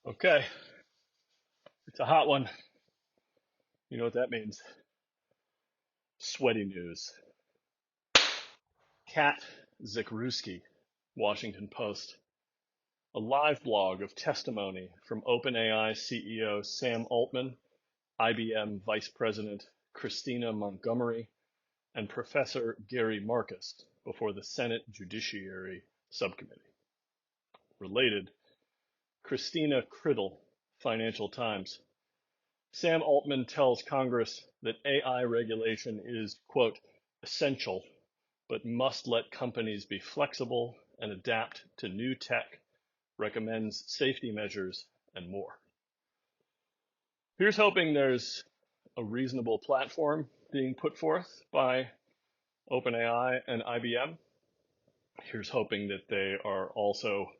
Okay, it's a hot one. You know what that means. Sweaty news. Kat Zakrzewski, Washington Post. A live blog of testimony from OpenAI CEO Sam Altman, IBM Vice President Christina Montgomery, and Professor Gary Marcus before the Senate Judiciary Subcommittee. Related, Christina Criddle, Financial Times. Sam Altman tells Congress that AI regulation is, quote, essential, but must let companies be flexible and adapt to new tech, recommends safety measures, and more. Here's hoping there's a reasonable platform being put forth by OpenAI and IBM. Here's hoping that they are also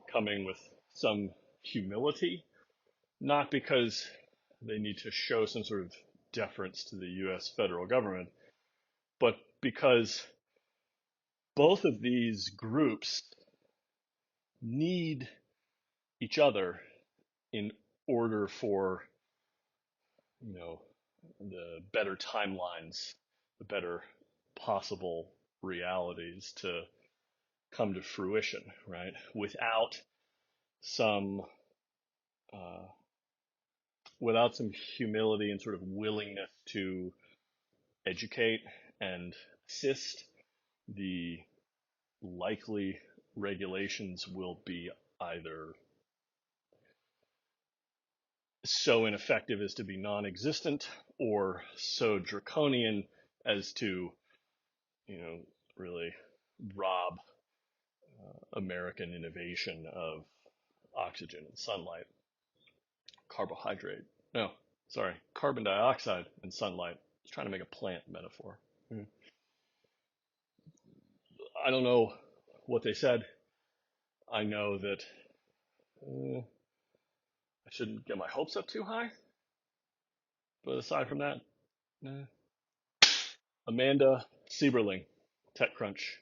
coming with some humility, not because they need to show some sort of deference to the US federal government, but because both of these groups need each other in order for, the better timelines, the better possible realities to come to fruition, right? Some uh, without some humility and sort of willingness to educate and assist, the likely regulations will be either so ineffective as to be non-existent or so draconian as to, really rob American innovation of oxygen and sunlight, carbon dioxide and sunlight. I was trying to make a plant metaphor. I don't know what they said. I know that I shouldn't get my hopes up too high. But aside from that, Amanda Sieberling, TechCrunch.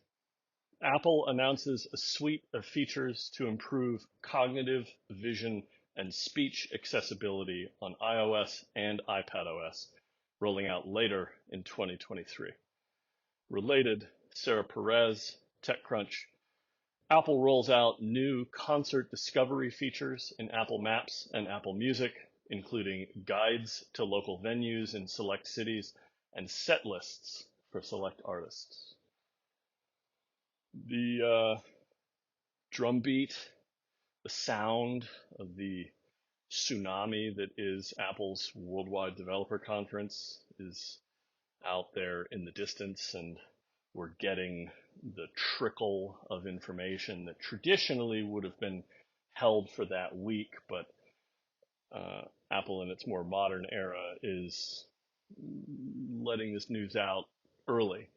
Apple announces a suite of features to improve cognitive, vision, and speech accessibility on iOS and iPadOS, rolling out later in 2023. Related, Sarah Perez, TechCrunch. Apple rolls out new concert discovery features in Apple Maps and Apple Music, including guides to local venues in select cities and set lists for select artists. The drumbeat, the sound of the tsunami that is Apple's Worldwide Developer Conference is out there in the distance, and we're getting the trickle of information that traditionally would have been held for that week, but Apple in its more modern era is letting this news out early.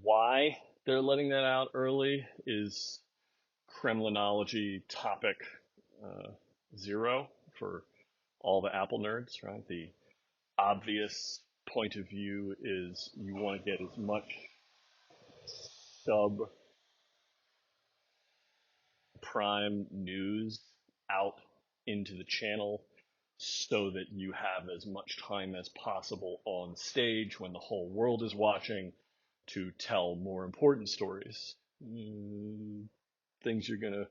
Why they're letting that out early is Kremlinology topic zero for all the Apple nerds, right? The obvious point of view is you want to get as much sub-prime news out into the channel so that you have as much time as possible on stage when the whole world is watching to tell more important stories. Things you're gonna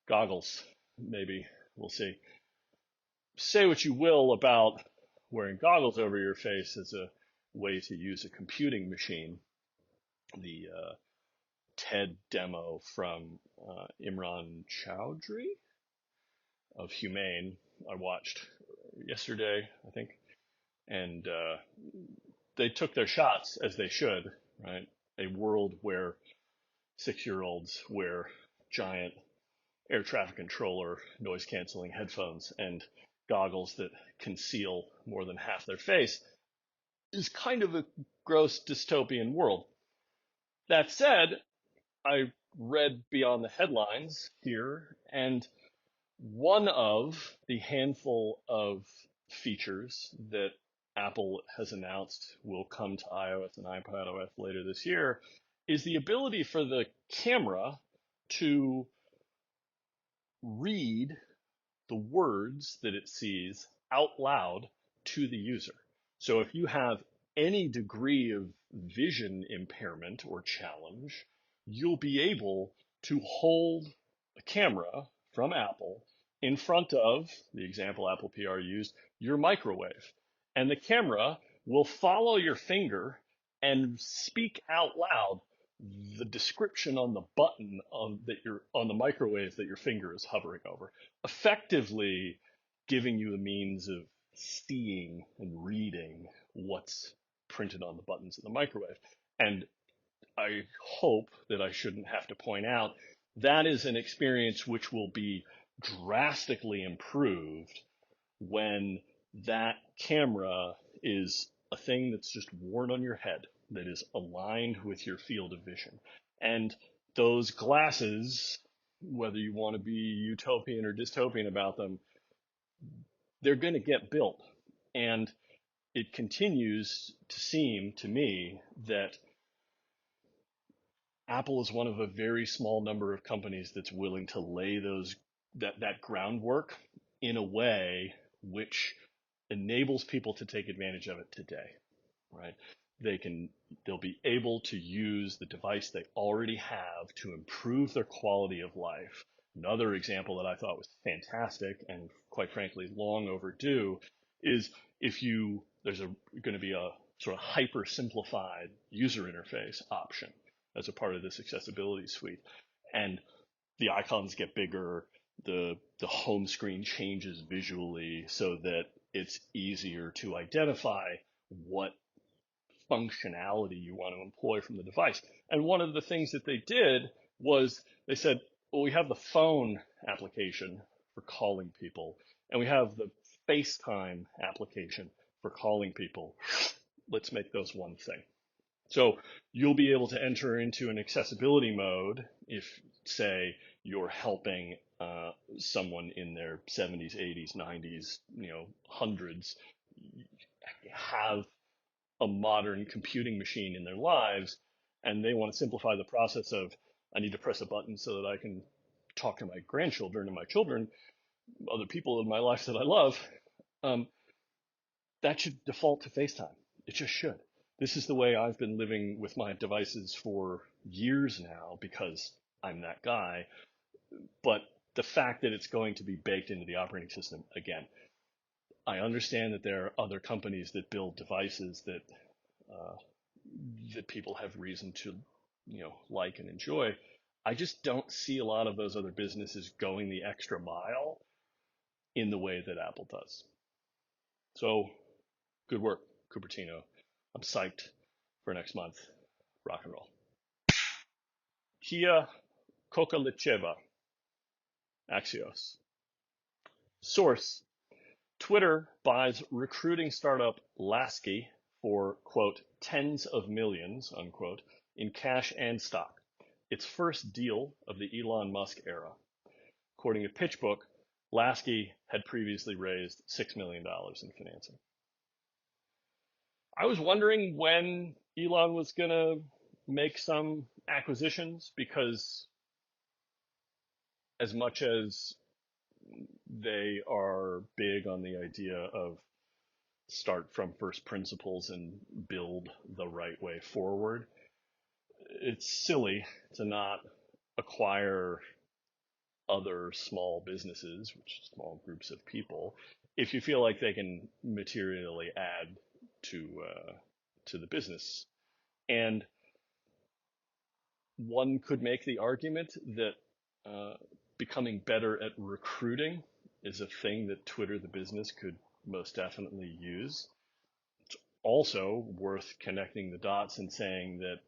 goggles, maybe. We'll see. Say what you will about wearing goggles over your face as a way to use a computing machine. The TED demo from Imran Chowdhury of Humane I watched yesterday, I think, and they took their shots as they should, right? A world where 6-year-olds wear giant air traffic controller noise canceling headphones and goggles that conceal more than half their face is kind of a gross dystopian world. That said, I read beyond the headlines here, and one of the handful of features that Apple has announced will come to iOS and iPadOS later this year is the ability for the camera to read the words that it sees out loud to the user. So if you have any degree of vision impairment or challenge, you'll be able to hold a camera from Apple in front of, the example Apple PR used, your microwave. And the camera will follow your finger and speak out loud the description on the button on the microwave that your finger is hovering over, effectively giving you a means of seeing and reading what's printed on the buttons of the microwave. And I hope that I shouldn't have to point out that is an experience which will be drastically improved when that camera is a thing that's just worn on your head, that is aligned with your field of vision. And those glasses, whether you want to be utopian or dystopian about them, they're going to get built. And it continues to seem to me that Apple is one of a very small number of companies that's willing to lay that groundwork in a way which enables people to take advantage of it today, right? They'll be able to use the device they already have to improve their quality of life. Another example that I thought was fantastic and quite frankly long overdue is there's going to be a sort of hyper simplified user interface option as a part of this accessibility suite. And the icons get bigger, the home screen changes visually so that it's easier to identify what functionality you want to employ from the device. And one of the things that they did was they said, well, we have the phone application for calling people, and we have the FaceTime application for calling people. Let's make those one thing. So you'll be able to enter into an accessibility mode if, say, you're helping someone in their 70s, 80s, 90s, hundreds have a modern computing machine in their lives, and they want to simplify the process of, I need to press a button so that I can talk to my grandchildren and my children, other people in my life that I love. That should default to FaceTime. It just should. This is the way I've been living with my devices for years now because I'm that guy. But the fact that it's going to be baked into the operating system, again, I understand that there are other companies that build devices that people have reason to, like and enjoy. I just don't see a lot of those other businesses going the extra mile in the way that Apple does. So, good work, Cupertino. I'm psyched for next month. Rock and roll. Kia Kokalicheva, Axios. Source: Twitter buys recruiting startup Lasky for, quote, tens of millions, unquote, in cash and stock. Its first deal of the Elon Musk era. According to PitchBook, Lasky had previously raised $6 million in financing. I was wondering when Elon was going to make some acquisitions because as much as they are big on the idea of start from first principles and build the right way forward, it's silly to not acquire other small businesses, which are small groups of people, if you feel like they can materially add to the business. And one could make the argument that becoming better at recruiting is a thing that Twitter, the business, could most definitely use. It's also worth connecting the dots and saying that,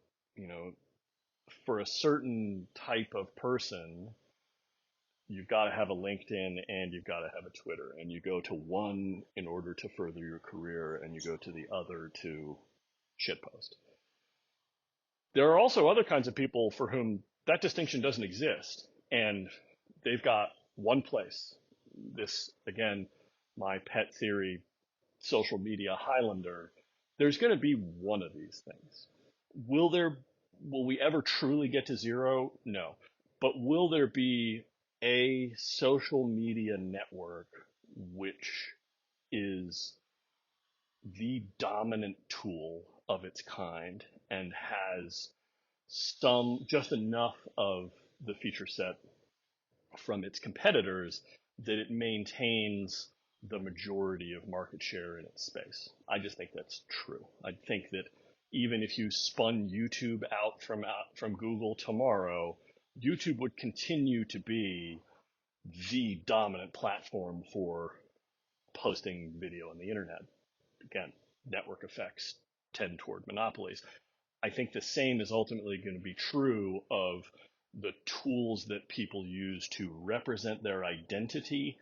for a certain type of person, you've got to have a LinkedIn and you've got to have a Twitter, and you go to one in order to further your career and you go to the other to shitpost. There are also other kinds of people for whom that distinction doesn't exist, and they've got one place. This, again, my pet theory, social media Highlander. There's going to be one of these things. Will we ever truly get to zero? No. But will there be a social media network which is the dominant tool of its kind and has just enough of the feature set from its competitors that it maintains the majority of market share in its space. I just think that's true. I think that even if you spun YouTube out from Google tomorrow, YouTube would continue to be the dominant platform for posting video on the internet. Again, network effects tend toward monopolies. I think the same is ultimately going to be true of the tools that people use to represent their identity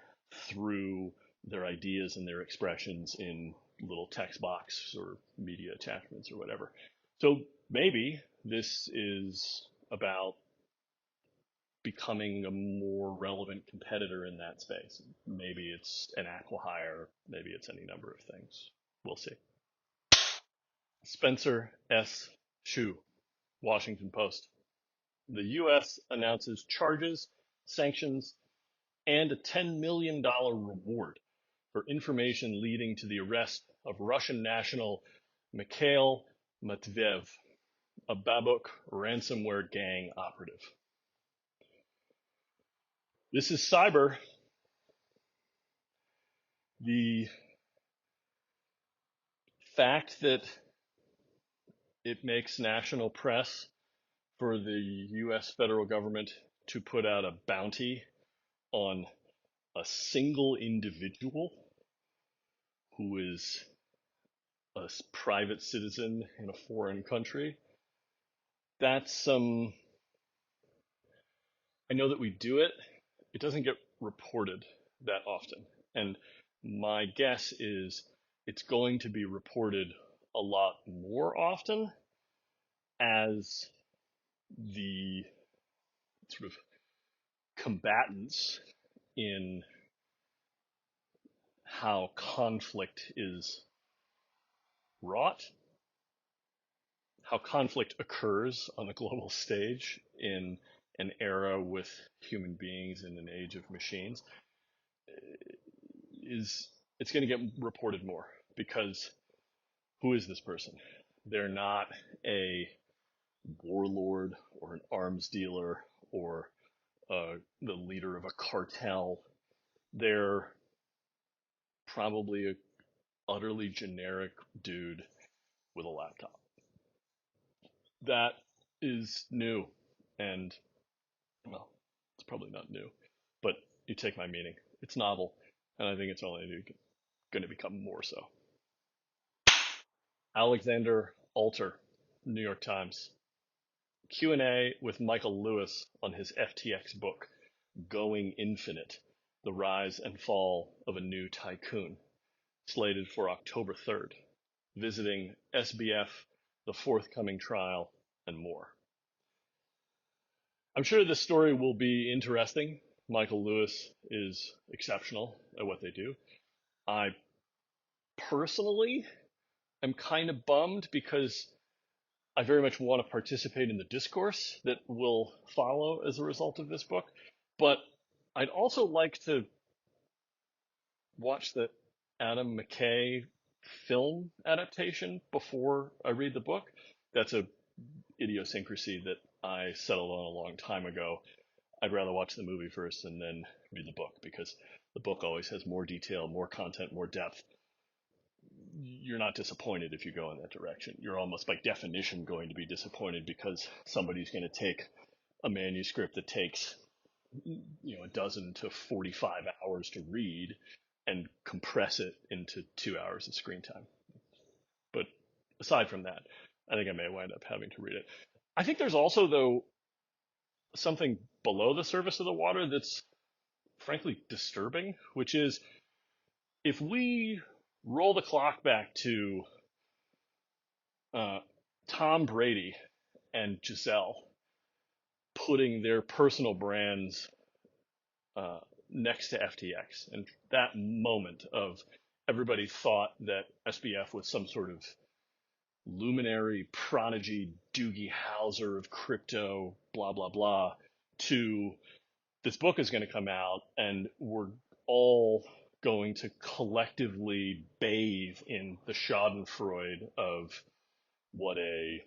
through their ideas and their expressions in little text box or media attachments or whatever. So maybe this is about becoming a more relevant competitor in that space. Maybe it's an acqui-hire, maybe it's any number of things. We'll see. Spencer S. Shu, Washington Post. The U.S. announces charges, sanctions, and a $10 million reward for information leading to the arrest of Russian national Mikhail Matveyev, a Babuk ransomware gang operative. This is cyber. The fact that it makes national press for the U.S. federal government to put out a bounty on a single individual who is a private citizen in a foreign country, that's I know that we do it. It doesn't get reported that often. And my guess is it's going to be reported a lot more often as the sort of combatants in how conflict is wrought, how conflict occurs on a global stage in an era with human beings in an age of machines, it's going to get reported more, because who is this person? They're not a warlord or an arms dealer or the leader of a cartel. They're probably a utterly generic dude with a laptop. That is new, and well, it's probably not new, but you take my meaning. It's novel, and I think it's only going to become more so. Alexander Alter, New York Times. Q&A with Michael Lewis on his FTX book, Going Infinite, The Rise and Fall of a New Tycoon, slated for October 3rd, visiting SBF, the forthcoming trial, and more. I'm sure this story will be interesting. Michael Lewis is exceptional at what they do. I personally am kind of bummed because I very much want to participate in the discourse that will follow as a result of this book, but I'd also like to watch the Adam McKay film adaptation before I read the book. That's a idiosyncrasy that I settled on a long time ago. I'd rather watch the movie first and then read the book, because the book always has more detail, more content, more depth. You're not disappointed if you go in that direction. You're almost by definition going to be disappointed because somebody's going to take a manuscript that takes a dozen to 45 hours to read and compress it into 2 hours of screen time. But aside from that, I think I may wind up having to read it. I think there's also, though, something below the surface of the water that's frankly disturbing, which is if we roll the clock back to Tom Brady and Giselle putting their personal brands next to FTX, and that moment of everybody thought that SBF was some sort of luminary prodigy Doogie Howser of crypto, blah, blah, blah, to this book is going to come out, and we're all going to collectively bathe in the schadenfreude of what a,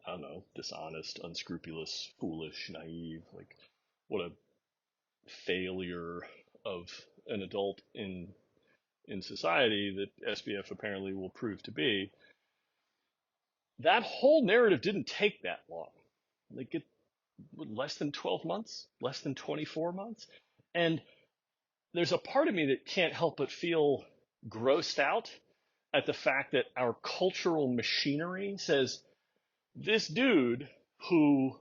I don't know, dishonest, unscrupulous, foolish, naive, like what a failure of an adult in society that SBF apparently will prove to be. That whole narrative didn't take that long. Like, it less than 12 months, less than 24 months. And there's a part of me that can't help but feel grossed out at the fact that our cultural machinery says this dude who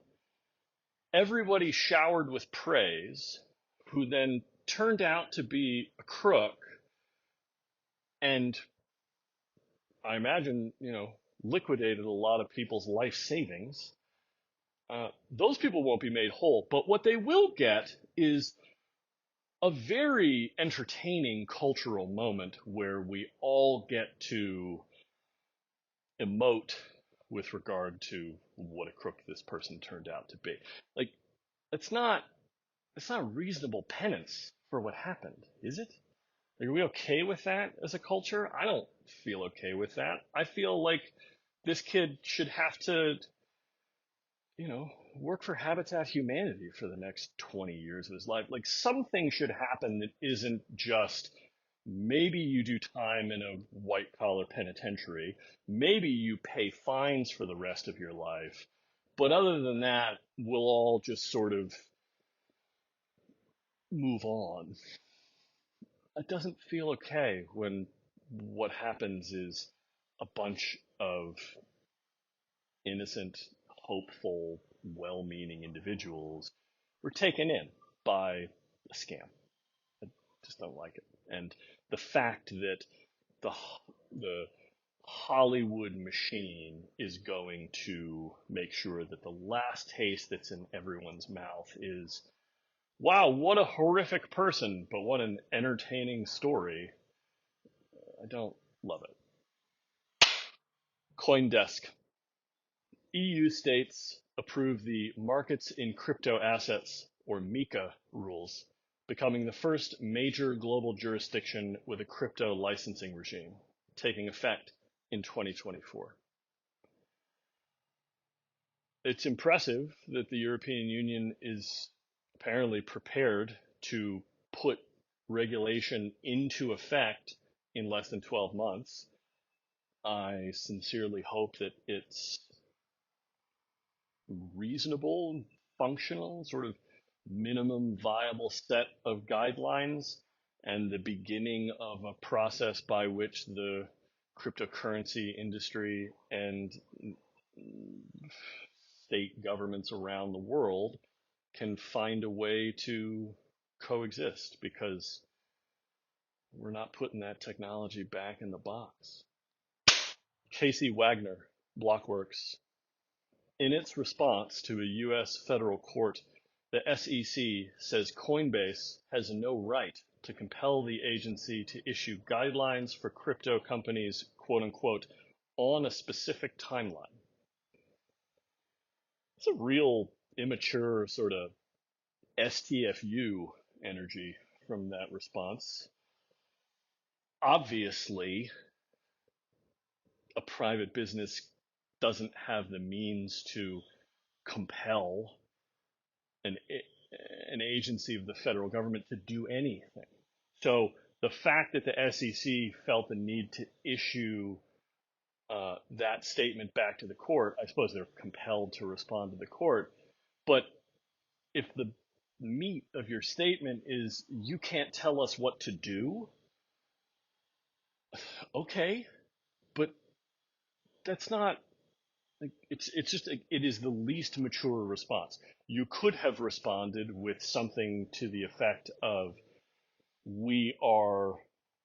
everybody showered with praise, who then turned out to be a crook, and I imagine, liquidated a lot of people's life savings. Those people won't be made whole, but what they will get is a very entertaining cultural moment where we all get to emote with regard to what a crook this person turned out to be. Like, it's not reasonable penance for what happened, is it? Like, are we okay with that as a culture? I don't feel okay with that. I feel like this kid should have to, work for Habitat Humanity for the next 20 years of his life. Like, something should happen that isn't just maybe you do time in a white collar penitentiary, maybe you pay fines for the rest of your life. But other than that, we'll all just sort of move on. It doesn't feel okay when what happens is a bunch of innocent, hopeful, well-meaning individuals were taken in by a scam. I just don't like it. And the fact that the Hollywood machine is going to make sure that the last taste that's in everyone's mouth is, wow, what a horrific person, but what an entertaining story. I don't love it. Coindesk. EU states approve the Markets in Crypto Assets, or MiCA, rules, becoming the first major global jurisdiction with a crypto licensing regime, taking effect in 2024. It's impressive that the European Union is apparently prepared to put regulation into effect in less than 12 months. I sincerely hope that it's reasonable, functional, sort of minimum viable set of guidelines, and the beginning of a process by which the cryptocurrency industry and state governments around the world can find a way to coexist, because we're not putting that technology back in the box. Casey Wagner, Blockworks. In its response to a U.S. federal court, the SEC says Coinbase has no right to compel the agency to issue guidelines for crypto companies, quote unquote, on a specific timeline. It's a real immature sort of STFU energy from that response. Obviously, a private business doesn't have the means to compel an agency of the federal government to do anything. So the fact that the SEC felt the need to issue that statement back to the court, I suppose they're compelled to respond to the court. But if the meat of your statement is you can't tell us what to do, okay, but that's not, it's just, it is the least mature response. You could have responded with something to the effect of, we are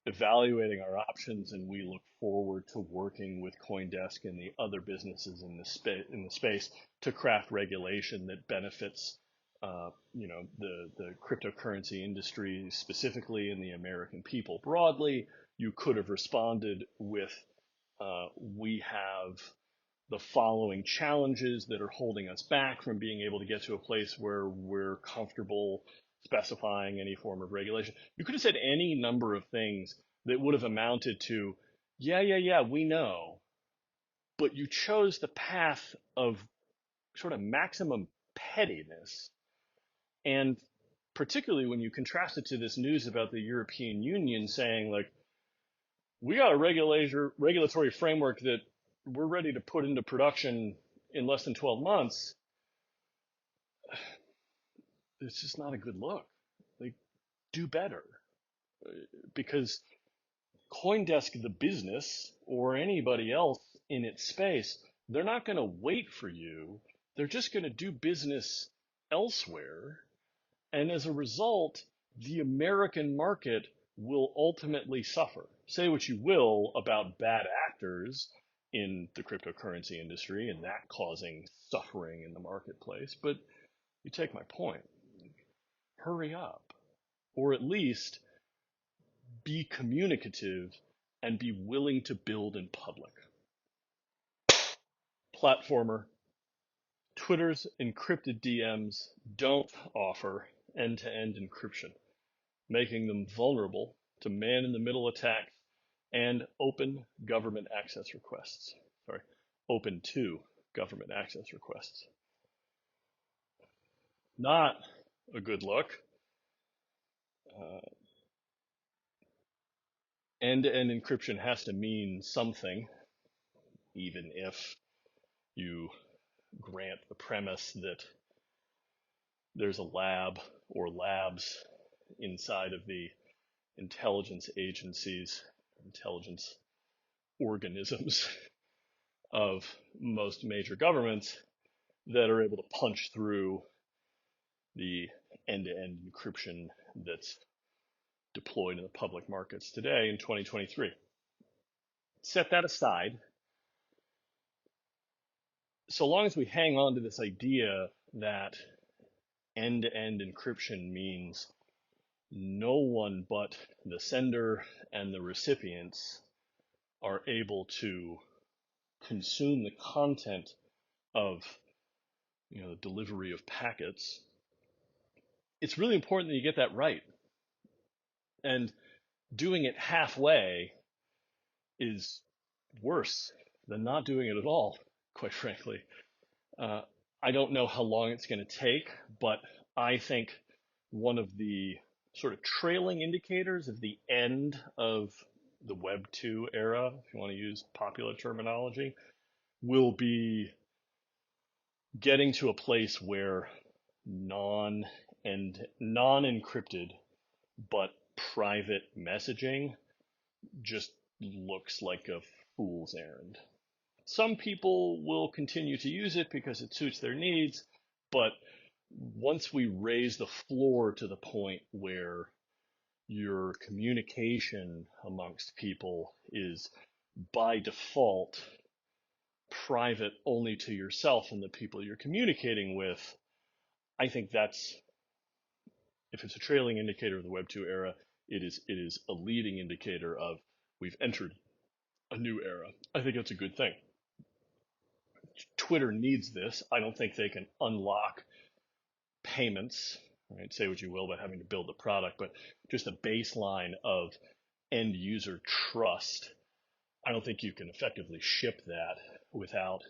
evaluating our options and we look forward to working with Coindesk and the other businesses in the space to craft regulation that benefits the cryptocurrency industry specifically, and the American people broadly. You could have responded with, we have the following challenges that are holding us back from being able to get to a place where we're comfortable specifying any form of regulation. You could have said any number of things that would have amounted to, yeah, we know, but you chose the path of sort of maximum pettiness. And particularly when you contrast it to this news about the European Union saying, like, we got a regulatory framework that we're ready to put into production in less than 12 months, it's just not a good look. Like, do better. Because Coindesk, the business, or anybody else in its space, they're not going to wait for you. They're just going to do business elsewhere. And as a result, the American market will ultimately suffer. Say what you will about bad actors in the cryptocurrency industry and that causing suffering in the marketplace, but you take my point. Hurry up, or at least be communicative and be willing to build in public. Platformer. Twitter's encrypted DMs don't offer end-to-end encryption, making them vulnerable to man-in-the-middle attacks and open government access requests. Sorry, open to government access requests. Not a good look. End-to-end encryption has to mean something, even if you grant the premise that there's a lab or labs inside of the intelligence agencies, intelligence organisms of most major governments that are able to punch through the end-to-end encryption that's deployed in the public markets today in 2023. Set that aside. So long as we hang on to this idea that end-to-end encryption means no one but the sender and the recipients are able to consume the content of the delivery of packets, it's really important that you get that right. And doing it halfway is worse than not doing it at all, quite frankly. I don't know how long it's going to take, but I think one of the sort of trailing indicators of the end of the Web 2 era, if you want to use popular terminology, will be getting to a place where non-encrypted but private messaging just looks like a fool's errand. Some people will continue to use it because it suits their needs, but once we raise the floor to the point where your communication amongst people is by default private only to yourself and the people you're communicating with, I think that's, if it's a trailing indicator of the Web 2 era, it is a leading indicator of we've entered a new era. I think that's a good thing. Twitter needs this. I don't think they can unlock payments, right? Say what you will about having to build the product, but just a baseline of end user trust. I don't think you can effectively ship that without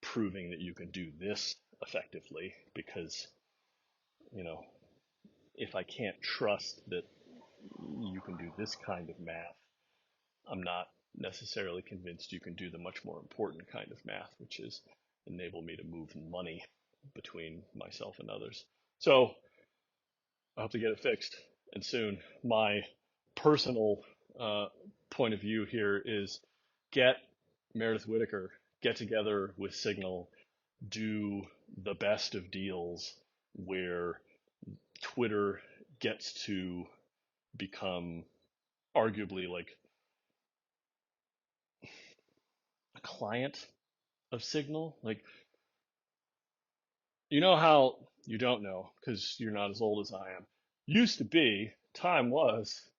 proving that you can do this effectively, because, if I can't trust that you can do this kind of math, I'm not necessarily convinced you can do the much more important kind of math, which is enable me to move money between myself and others. So I hope to get it fixed, and soon. My personal point of view here is get Meredith Whittaker, get together with Signal, do the best of deals where Twitter gets to become arguably like a client of Signal. Like, how you don't know because you're not as old as I am. Used to be, time was,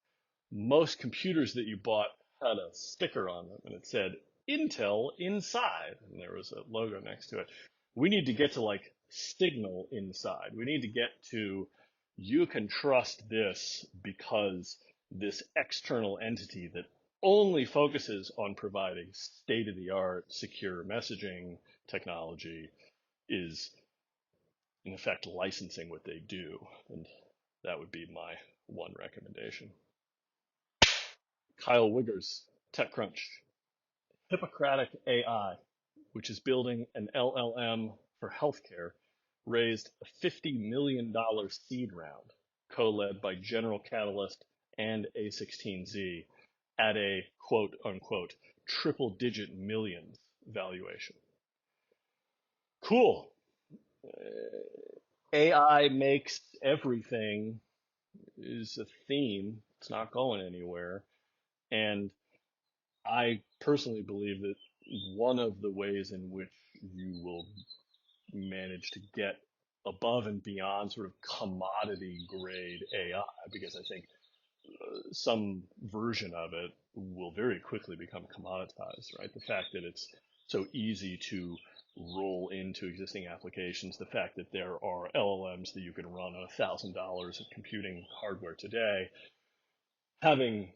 most computers that you bought had a sticker on them and it said Intel inside, and there was a logo next to it. We need to get to like Signal inside. We need to get to you can trust this because this external entity that only focuses on providing state-of-the-art secure messaging technology is in effect licensing what they do. And that would be my one recommendation. Kyle Wiggers, TechCrunch. Hippocratic AI, which is building an LLM for healthcare, raised a $50 million seed round, co-led by General Catalyst and A16Z at a quote unquote triple digit millions valuation. Cool. AI makes everything is a theme. It's not going anywhere. And I personally believe that one of the ways in which you will manage to get above and beyond sort of commodity grade AI, because I think some version of it will very quickly become commoditized, right? The fact that it's so easy to roll into existing applications, the fact that there are LLMs that you can run on $1,000 of computing hardware today, having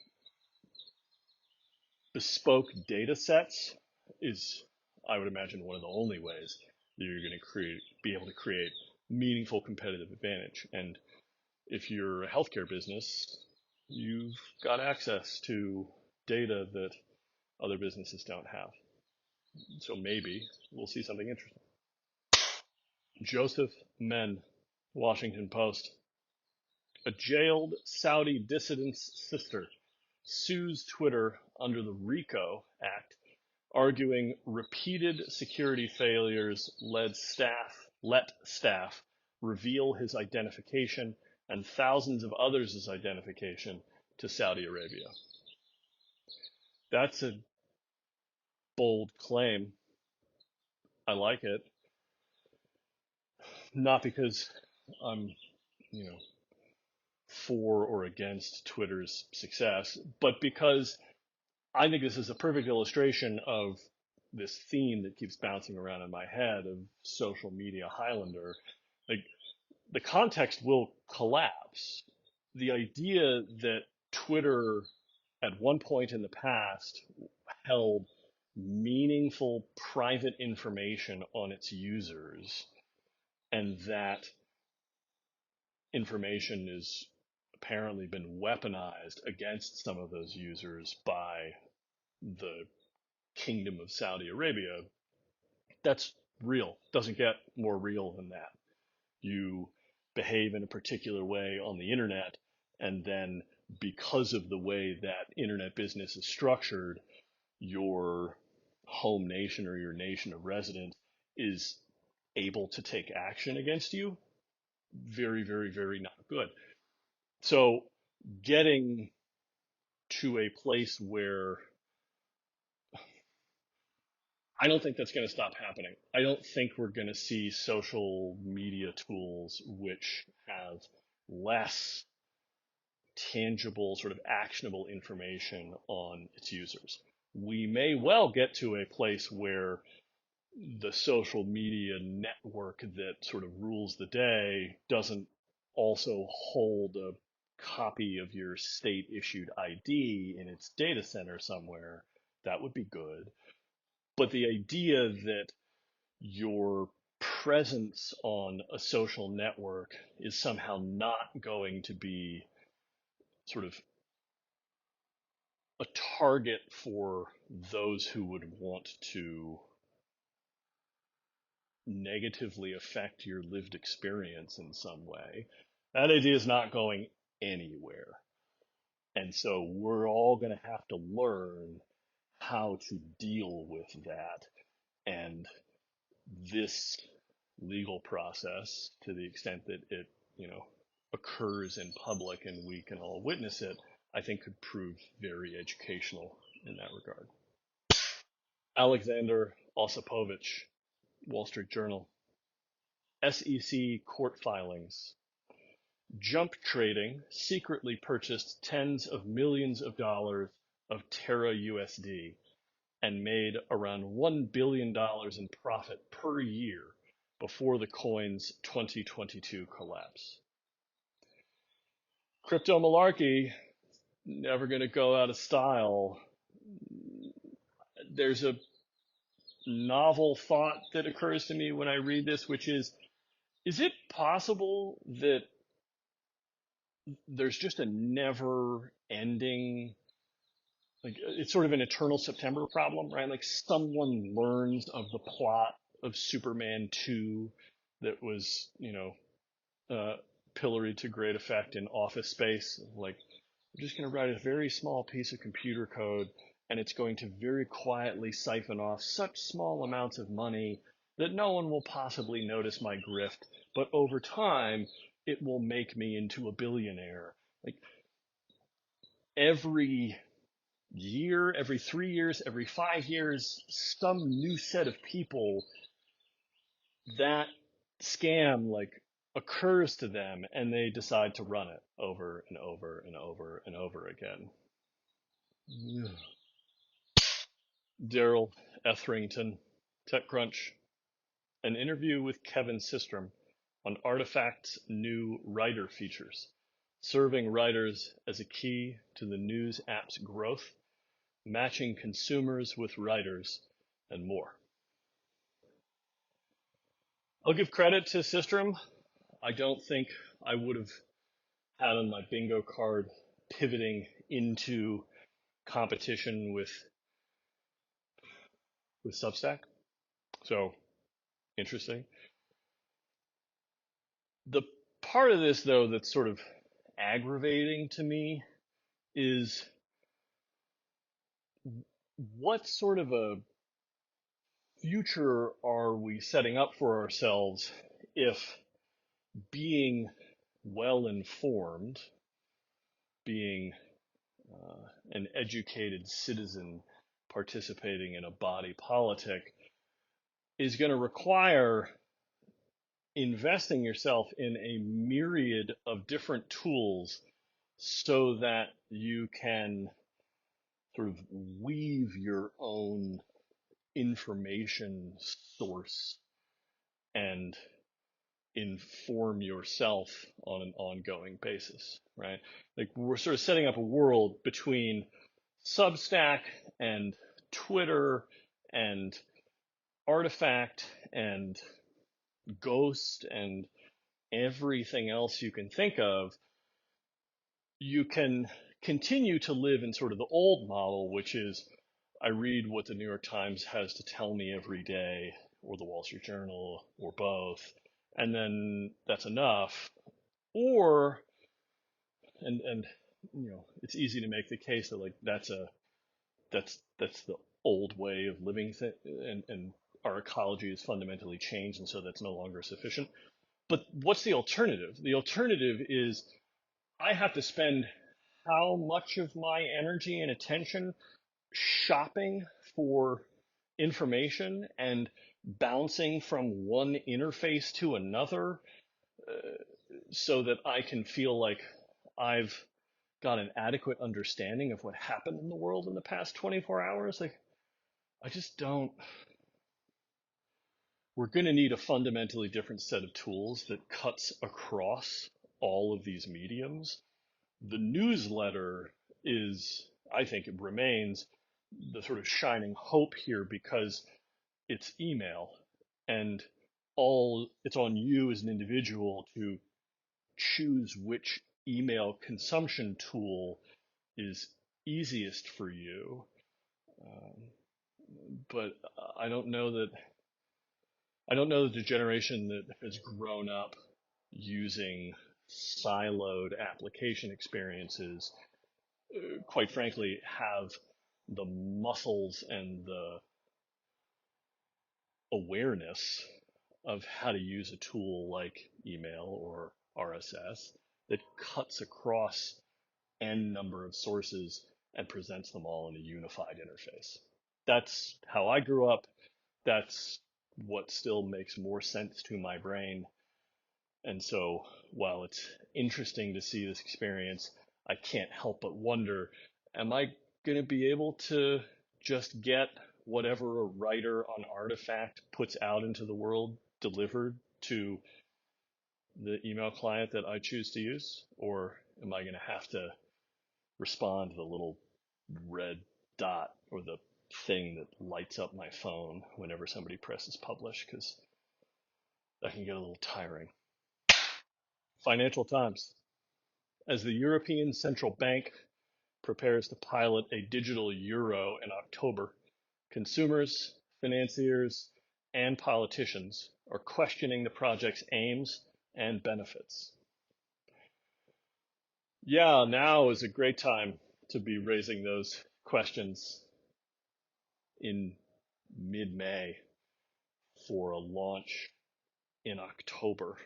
bespoke data sets is, I would imagine, one of the only ways that you're going to be able to create meaningful competitive advantage. And if you're a healthcare business, you've got access to data that other businesses don't have. So maybe we'll see something interesting. Joseph Men, Washington Post. A jailed Saudi dissident's sister sues Twitter under the RICO Act, arguing repeated security failures let staff reveal his identification and thousands of others' identification to Saudi Arabia. That's a bold claim. I like it. Not because I'm, for or against Twitter's success, but because I think this is a perfect illustration of this theme that keeps bouncing around in my head of social media Highlander. Like, the context will collapse. The idea that Twitter at one point in the past held meaningful private information on its users, and that information has apparently been weaponized against some of those users by the Kingdom of Saudi Arabia, that's real. Doesn't get more real than that. You behave in a particular way on the internet, and then because of the way that internet business is structured, your home nation or your nation of residence is able to take action against you. Very, very, very not good. So getting to a place where I don't think that's going to stop happening. I don't think we're going to see social media tools which have less tangible, sort of actionable information on its users. We may well get to a place where the social media network that sort of rules the day doesn't also hold a copy of your state issued ID in its data center somewhere. That would be good. But the idea that your presence on a social network is somehow not going to be sort of a target for those who would want to negatively affect your lived experience in some way, that idea is not going anywhere. And so we're all going to have to learn how to deal with that. And this legal process, to the extent that it, occurs in public and we can all witness it, I think could prove very educational in that regard. Alexander Osipovich, Wall Street Journal. SEC court filings. Jump Trading secretly purchased tens of millions of dollars of Terra USD and made around $1 billion in profit per year before the coin's 2022 collapse. Crypto Malarkey, never going to go out of style. There's a novel thought that occurs to me when I read this, which is it possible that there's just a never ending, like it's sort of an eternal September problem, right? Like someone learns of the plot of Superman 2 that was, pilloried to great effect in Office Space. Like, we're just going to write a very small piece of computer code, and it's going to very quietly siphon off such small amounts of money that no one will possibly notice my grift, but over time, it will make me into a billionaire. Like, every year, every 3 years, every 5 years, some new set of people, that scam like occurs to them and they decide to run it over and over and over and over again. Yeah. Daryl Etherington, TechCrunch, an interview with Kevin Systrom on Artifact's new writer features, serving writers as a key to the news app's growth, matching consumers with writers, and more. I'll give credit to Systrom. I don't think I would have had on my bingo card pivoting into competition with Substack. So interesting. The part of this though that's sort of aggravating to me is what sort of a future are we setting up for ourselves if being well informed, being an educated citizen participating in a body politic is going to require investing yourself in a myriad of different tools so that you can sort of weave your own information source and inform yourself on an ongoing basis, right? Like we're sort of setting up a world between Substack and Twitter and Artifact and Ghost and everything else you can think of. You can continue to live in sort of the old model, which is I read what the New York Times has to tell me every day, or the Wall Street Journal, or both, and then that's enough. Or, and it's easy to make the case that like that's the old way of living, and our ecology is fundamentally changed, and so that's no longer sufficient. But what's the alternative? The alternative is I have to spend how much of my energy and attention shopping for information and bouncing from one interface to another so that I can feel like I've got an adequate understanding of what happened in the world in the past 24 hours. Like, I just don't. We're going to need a fundamentally different set of tools that cuts across all of these mediums. The newsletter is, I think it remains the sort of shining hope here because it's email and all it's on you as an individual to choose which email consumption tool is easiest for you. Um, but I don't know that the generation that has grown up using siloed application experiences, quite frankly, have the muscles and the awareness of how to use a tool like email or RSS that cuts across n number of sources and presents them all in a unified interface. That's how I grew up. That's what still makes more sense to my brain. And so while it's interesting to see this experience, I can't help but wonder, am I going to be able to just get whatever a writer on Artifact puts out into the world delivered to the email client that I choose to use? Or am I going to have to respond to the little red dot or the thing that lights up my phone whenever somebody presses publish, because that can get a little tiring. Financial Times. As the European Central Bank prepares to pilot a digital euro in October, consumers, financiers, and politicians are questioning the project's aims and benefits. Yeah, now is a great time to be raising those questions in mid-May for a launch in October,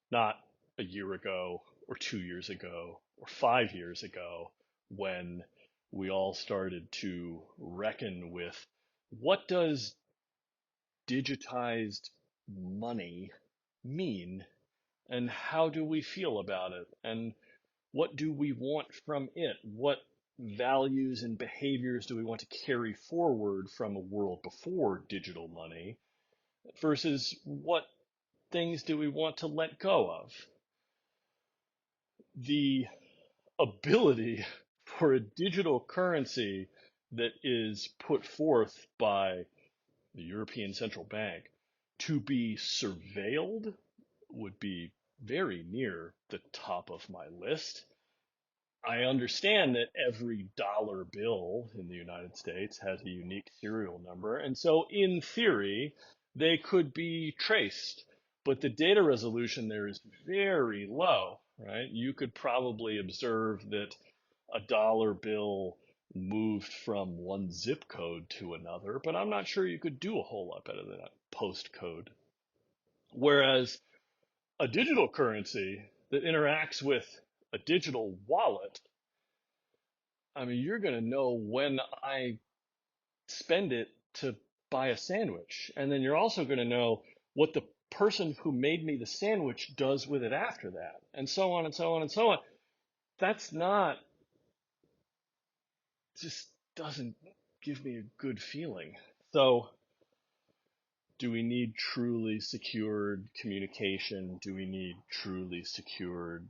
not a year ago or 2 years ago or 5 years ago, when we all started to reckon with what does digitized money mean and how do we feel about it and what do we want from it? What values and behaviors do we want to carry forward from a world before digital money versus what things do we want to let go of? The ability for a digital currency that is put forth by the European Central Bank to be surveilled would be very near the top of my list. I understand that every dollar bill in the United States has a unique serial number, and so in theory, they could be traced, but the data resolution there is very low, right? You could probably observe that a dollar bill moved from one zip code to another, but I'm not sure you could do a whole lot better than that postcode. Whereas a digital currency that interacts with a digital wallet, I mean, you're going to know when I spend it to buy a sandwich. And then you're also going to know what the person who made me the sandwich does with it after that, and so on and so on and so on. That's not, just doesn't give me a good feeling. So, do we need truly secured communication? Do we need truly secured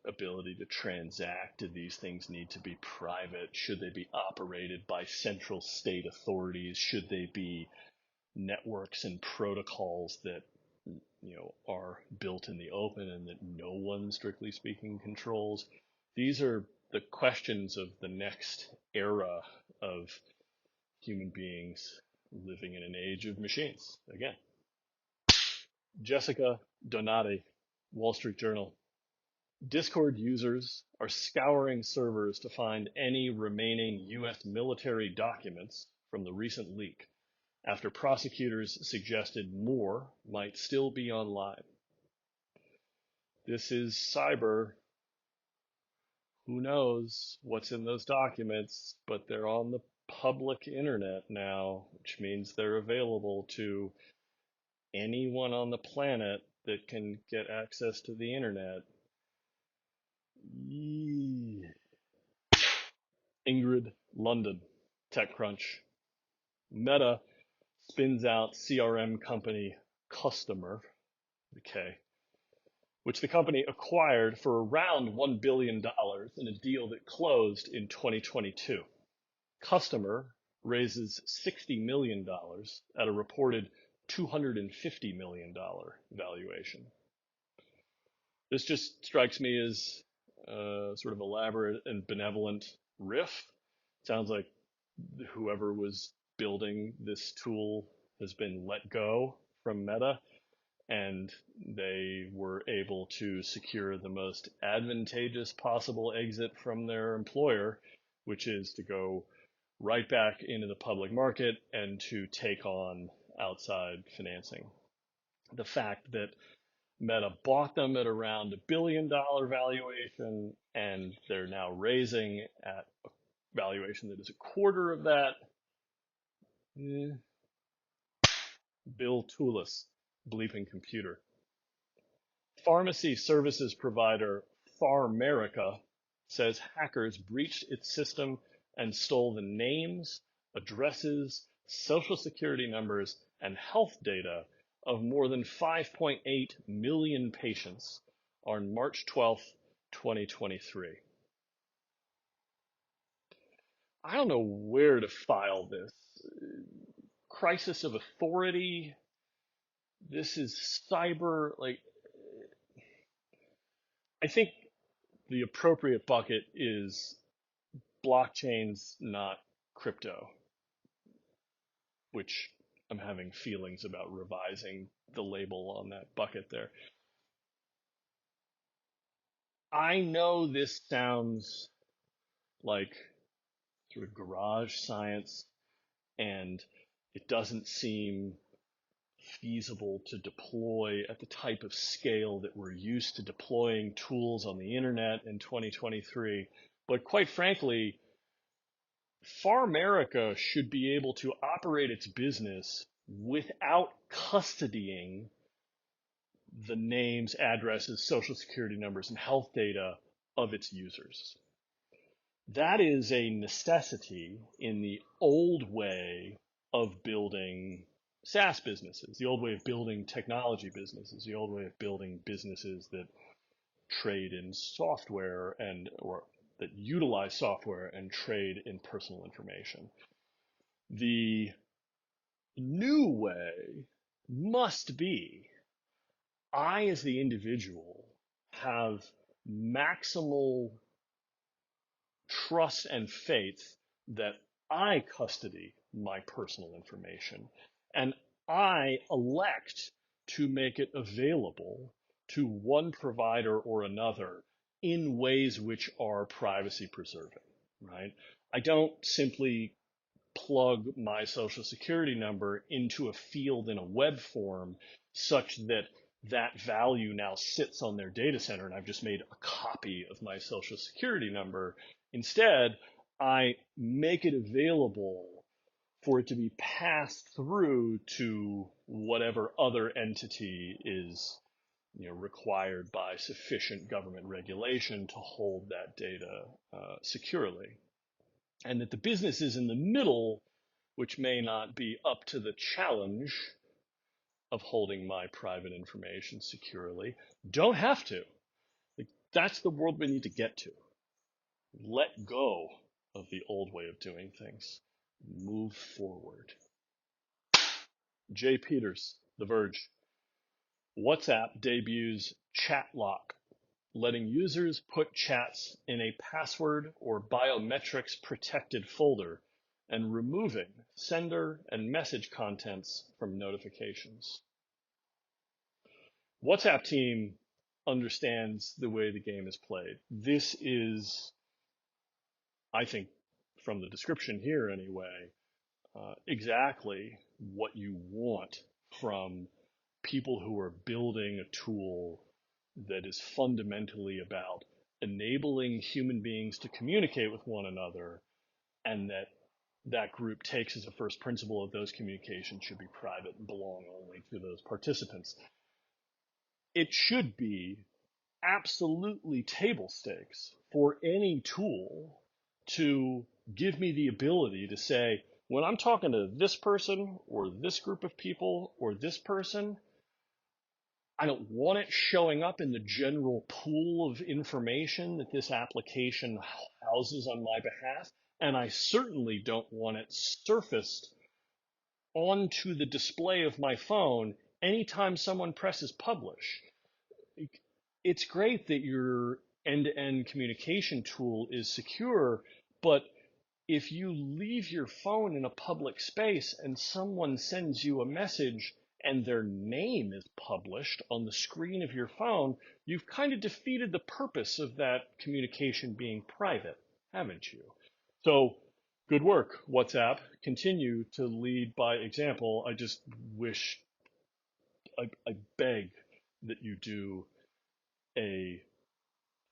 ability to transact? Do these things need to be private? Should they be operated by central state authorities? Should they be networks and protocols that are built in the open and that no one, strictly speaking, controls? These are the questions of the next era of human beings living in an age of machines. Again, Jessica Donati, Wall Street Journal. Discord users are scouring servers to find any remaining U.S. military documents from the recent leak, after prosecutors suggested more might still be online. This is cyber. Who knows what's in those documents, but they're on the public internet now, which means they're available to anyone on the planet that can get access to the internet. Yee. Ingrid London, TechCrunch. Meta spins out CRM company Kustomer, okay, which the company acquired for around $1 billion in a deal that closed in 2022. Kustomer raises $60 million at a reported $250 million valuation. This just strikes me as a sort of elaborate and benevolent riff. Sounds like whoever was building this tool has been let go from Meta, and they were able to secure the most advantageous possible exit from their employer, which is to go right back into the public market and to take on outside financing. The fact that Meta bought them at around $1 billion valuation, and they're now raising at a valuation that is a quarter of that. Bill Toulis, Bleeping Computer. Pharmacy services provider PharMerica says hackers breached its system and stole the names, addresses, social security numbers, and health data of more than 5.8 million patients on March 12, 2023. I don't know where to file this. Crisis of authority. This is cyber. Like, I think the appropriate bucket is blockchains, not crypto, which I'm having feelings about revising the label on that bucket there. I know this sounds like sort of garage science, and it doesn't seem feasible to deploy at the type of scale that we're used to deploying tools on the internet in 2023. But quite frankly, PharMerica should be able to operate its business without custodying the names, addresses, social security numbers, and health data of its users. That is a necessity in the old way of building SaaS businesses, the old way of building technology businesses, the old way of building businesses that trade in software or that utilize software and trade in personal information. The new way must be I, as the individual, have maximal trust and faith that I custody my personal information, and I elect to make it available to one provider or another in ways which are privacy preserving, right? I don't simply plug my social security number into a field in a web form such that that value now sits on their data center and I've just made a copy of my social security number. Instead, I make it available for it to be passed through to whatever other entity is required by sufficient government regulation to hold that data securely. And that the businesses in the middle, which may not be up to the challenge of holding my private information securely, don't have to. That's the world we need to get to. Let go of the old way of doing things. Move forward. Jay Peters, The Verge. WhatsApp debuts Chat Lock, letting users put chats in a password or biometrics protected folder and removing sender and message contents from notifications. WhatsApp team understands the way the game is played. This is, I think, from the description here anyway, exactly what you want from people who are building a tool that is fundamentally about enabling human beings to communicate with one another, and that group takes as a first principle of those communications should be private and belong only to those participants. It should be absolutely table stakes for any tool to give me the ability to say, when I'm talking to this person or this group of people or this person, I don't want it showing up in the general pool of information that this application houses on my behalf. And I certainly don't want it surfaced onto the display of my phone anytime someone presses publish. It's great that your end-to-end communication tool is secure, but if you leave your phone in a public space and someone sends you a message and their name is published on the screen of your phone, you've kind of defeated the purpose of that communication being private, haven't you? So good work, WhatsApp. Continue to lead by example. I just wish, I beg that you do a,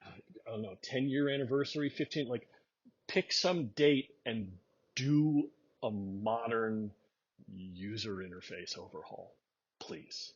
I don't know, 10-year anniversary, 15, like pick some date and do a modern user interface overhaul, please.